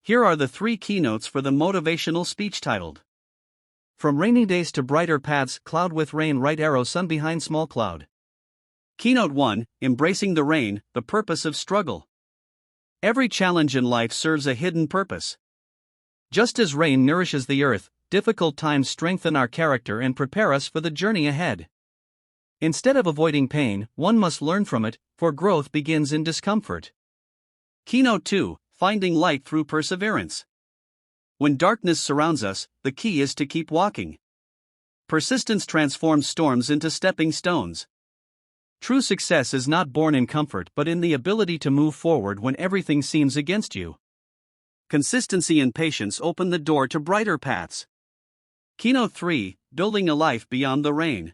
Here are the 3 keynotes for the motivational speech titled From Rainy Days to Brighter Paths, Cloud with Rain, Right Arrow, Sun Behind Small Cloud. Keynote 1, Embracing the Rain, the Purpose of Struggle. Every challenge in life serves a hidden purpose. Just as rain nourishes the earth, difficult times strengthen our character and prepare us for the journey ahead. Instead of avoiding pain, one must learn from it, for growth begins in discomfort. Keynote 2, Finding Light Through Perseverance. When darkness surrounds us, the key is to keep walking. Persistence transforms storms into stepping stones. True success is not born in comfort but in the ability to move forward when everything seems against you. Consistency and patience open the door to brighter paths. Keynote 3, Building a Life Beyond the Rain.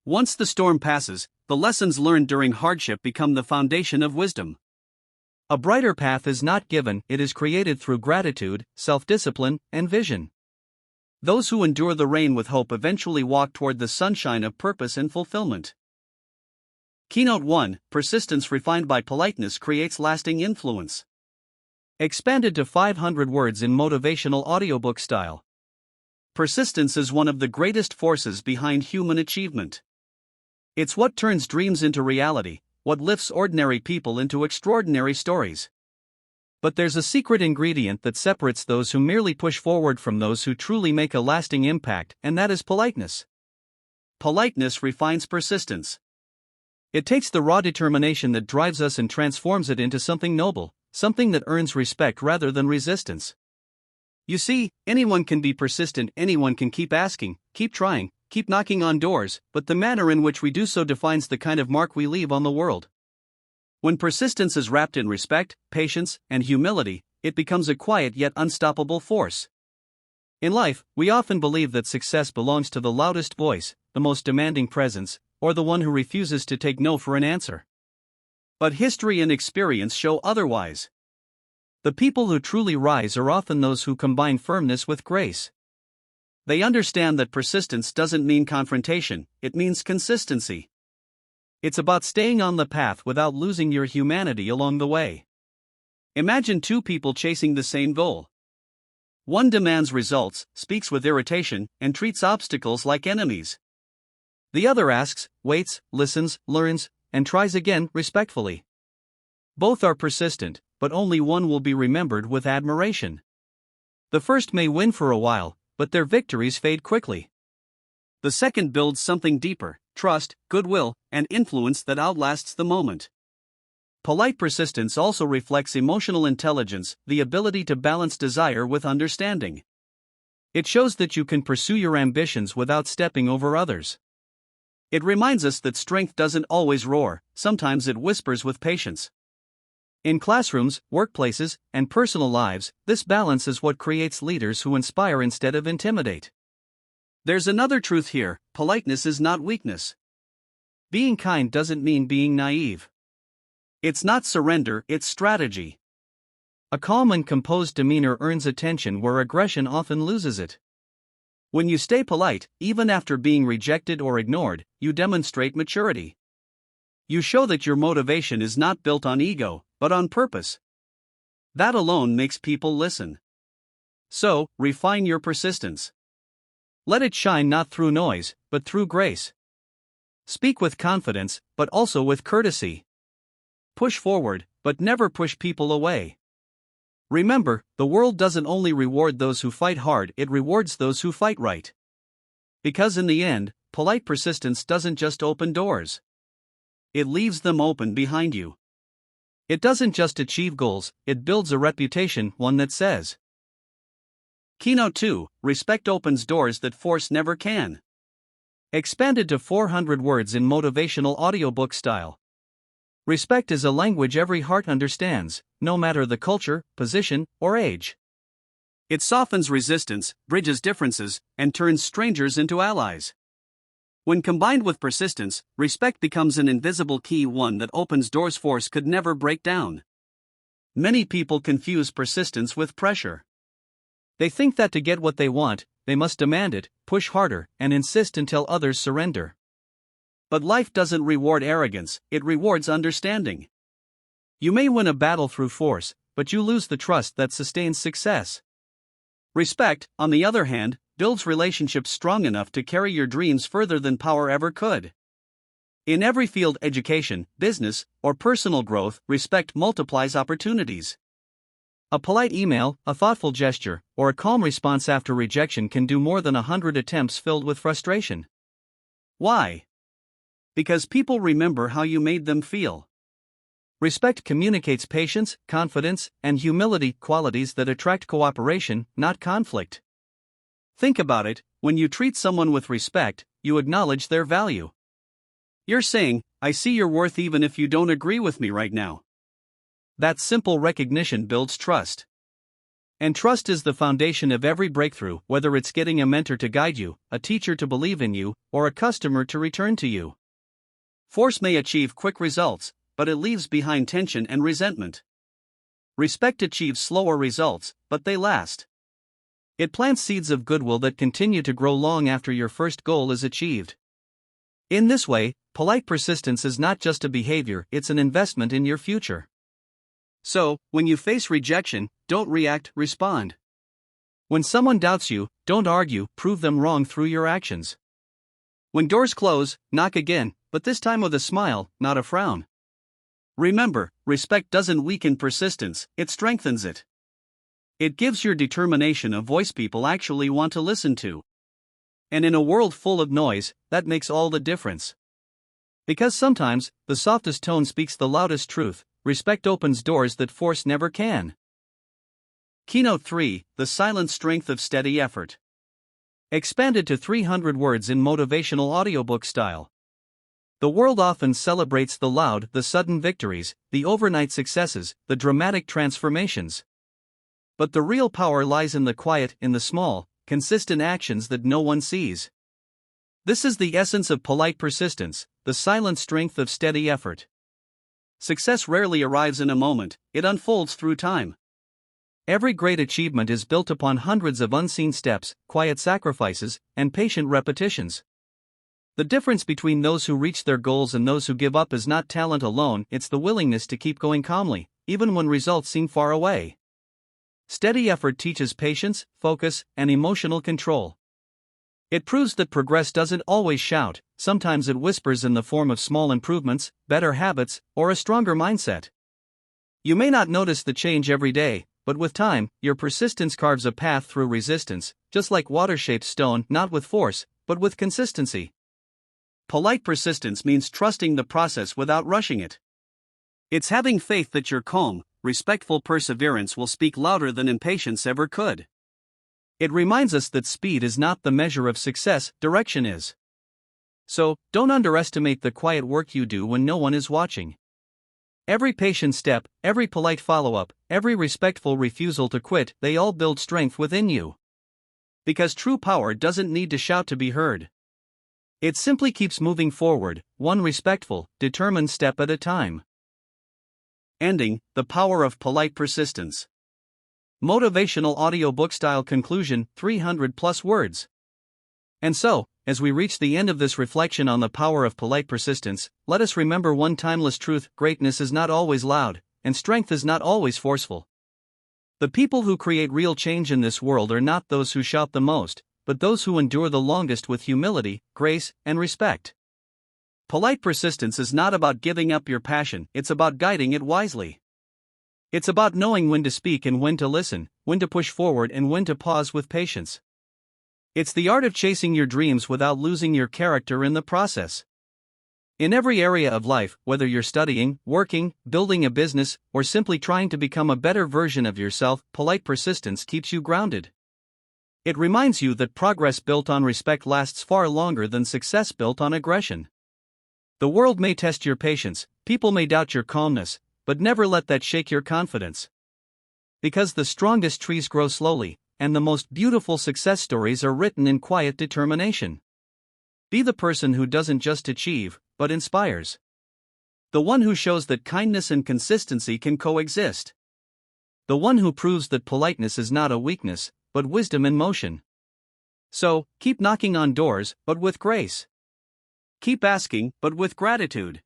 Once the storm passes, the lessons learned during hardship become the foundation of wisdom. A brighter path is not given, it is created through gratitude, self-discipline, and vision. Those who endure the rain with hope eventually walk toward the sunshine of purpose and fulfillment. Keynote 1, Persistence refined by politeness creates lasting influence. Expanded to 500 words in motivational audiobook style. Persistence is one of the greatest forces behind human achievement. It's what turns dreams into reality, what lifts ordinary people into extraordinary stories. But there's a secret ingredient that separates those who merely push forward from those who truly make a lasting impact, and that is politeness. Politeness refines persistence. It takes the raw determination that drives us and transforms it into something noble, something that earns respect rather than resistance. You see, anyone can be persistent, anyone can keep asking, keep trying, keep knocking on doors, but the manner in which we do so defines the kind of mark we leave on the world. When persistence is wrapped in respect, patience, and humility, it becomes a quiet yet unstoppable force. In life, we often believe that success belongs to the loudest voice, the most demanding presence, or the one who refuses to take no for an answer. But history and experience show otherwise. The people who truly rise are often those who combine firmness with grace. They understand that persistence doesn't mean confrontation, it means consistency. It's about staying on the path without losing your humanity along the way. Imagine 2 people chasing the same goal. One demands results, speaks with irritation, and treats obstacles like enemies. The other asks, waits, listens, learns, and tries again respectfully. Both are persistent, but only one will be remembered with admiration. The first may win for a while, but their victories fade quickly. The second builds something deeper, trust, goodwill, and influence that outlasts the moment. Polite persistence also reflects emotional intelligence, the ability to balance desire with understanding. It shows that you can pursue your ambitions without stepping over others. It reminds us that strength doesn't always roar, sometimes it whispers with patience. In classrooms, workplaces, and personal lives, this balance is what creates leaders who inspire instead of intimidate. There's another truth here: politeness is not weakness. Being kind doesn't mean being naive. It's not surrender, it's strategy. A calm and composed demeanor earns attention where aggression often loses it. When you stay polite, even after being rejected or ignored, you demonstrate maturity. You show that your motivation is not built on ego, but on purpose. That alone makes people listen. So, refine your persistence. Let it shine not through noise, but through grace. Speak with confidence, but also with courtesy. Push forward, but never push people away. Remember, the world doesn't only reward those who fight hard, it rewards those who fight right. Because in the end, polite persistence doesn't just open doors. It leaves them open behind you. It doesn't just achieve goals, it builds a reputation, one that says. Keynote 2, Respect opens doors that force never can. Expanded to 400 words in motivational audiobook style. Respect is a language every heart understands, no matter the culture, position, or age. It softens resistance, bridges differences, and turns strangers into allies. When combined with persistence, respect becomes an invisible key, one that opens doors force could never break down. Many people confuse persistence with pressure. They think that to get what they want, they must demand it, push harder, and insist until others surrender. But life doesn't reward arrogance, it rewards understanding. You may win a battle through force, but you lose the trust that sustains success. Respect, on the other hand, builds relationships strong enough to carry your dreams further than power ever could. In every field, education, business, or personal growth, respect multiplies opportunities. A polite email, a thoughtful gesture, or a calm response after rejection can do more than 100 attempts filled with frustration. Why? Because people remember how you made them feel. Respect communicates patience, confidence, and humility, qualities that attract cooperation, not conflict. Think about it: when you treat someone with respect, you acknowledge their value. You're saying, "I see your worth even if you don't agree with me right now." That simple recognition builds trust. And trust is the foundation of every breakthrough, whether it's getting a mentor to guide you, a teacher to believe in you, or a customer to return to you. Force may achieve quick results, but it leaves behind tension and resentment. Respect achieves slower results, but they last. It plants seeds of goodwill that continue to grow long after your first goal is achieved. In this way, polite persistence is not just a behavior, it's an investment in your future. So, when you face rejection, don't react, respond. When someone doubts you, don't argue, prove them wrong through your actions. When doors close, knock again, but this time with a smile, not a frown. Remember, respect doesn't weaken persistence, it strengthens it. It gives your determination a voice people actually want to listen to. And in a world full of noise, that makes all the difference. Because sometimes, the softest tone speaks the loudest truth. Respect opens doors that force never can. Keynote 3: The Silent Strength of Steady Effort. Expanded to 300 words in motivational audiobook style. The world often celebrates the loud, the sudden victories, the overnight successes, the dramatic transformations. But the real power lies in the quiet, in the small, consistent actions that no one sees. This is the essence of polite persistence, the silent strength of steady effort. Success rarely arrives in a moment, it unfolds through time. Every great achievement is built upon hundreds of unseen steps, quiet sacrifices, and patient repetitions. The difference between those who reach their goals and those who give up is not talent alone, it's the willingness to keep going calmly, even when results seem far away. Steady effort teaches patience, focus, and emotional control. It proves that progress doesn't always shout, sometimes it whispers in the form of small improvements, better habits, or a stronger mindset. You may not notice the change every day, but with time, your persistence carves a path through resistance, just like water shapes stone, not with force, but with consistency. Polite persistence means trusting the process without rushing it. It's having faith that your calm, respectful perseverance will speak louder than impatience ever could. It reminds us that speed is not the measure of success, direction is. So, don't underestimate the quiet work you do when no one is watching. Every patient step, every polite follow-up, every respectful refusal to quit, they all build strength within you. Because true power doesn't need to shout to be heard. It simply keeps moving forward, one respectful, determined step at a time. Ending: The Power of Polite Persistence. Motivational audiobook style conclusion, 300 plus words. And so, as we reach the end of this reflection on the power of polite persistence, let us remember one timeless truth: greatness is not always loud, and strength is not always forceful. The people who create real change in this world are not those who shout the most, but those who endure the longest with humility, grace, and respect. Polite persistence is not about giving up your passion, it's about guiding it wisely. It's about knowing when to speak and when to listen, when to push forward and when to pause with patience. It's the art of chasing your dreams without losing your character in the process. In every area of life, whether you're studying, working, building a business, or simply trying to become a better version of yourself, polite persistence keeps you grounded. It reminds you that progress built on respect lasts far longer than success built on aggression. The world may test your patience, people may doubt your calmness, but never let that shake your confidence. Because the strongest trees grow slowly, and the most beautiful success stories are written in quiet determination. Be the person who doesn't just achieve, but inspires. The one who shows that kindness and consistency can coexist. The one who proves that politeness is not a weakness, but wisdom in motion. So, keep knocking on doors, but with grace. Keep asking, but with gratitude.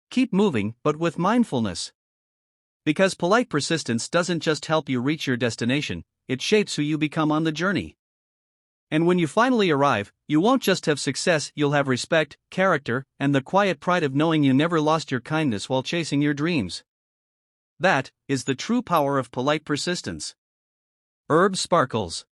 Keep moving, but with mindfulness. Because polite persistence doesn't just help you reach your destination, it shapes who you become on the journey. And when you finally arrive, you won't just have success, you'll have respect, character, and the quiet pride of knowing you never lost your kindness while chasing your dreams. That is the true power of polite persistence. Herb sparkles.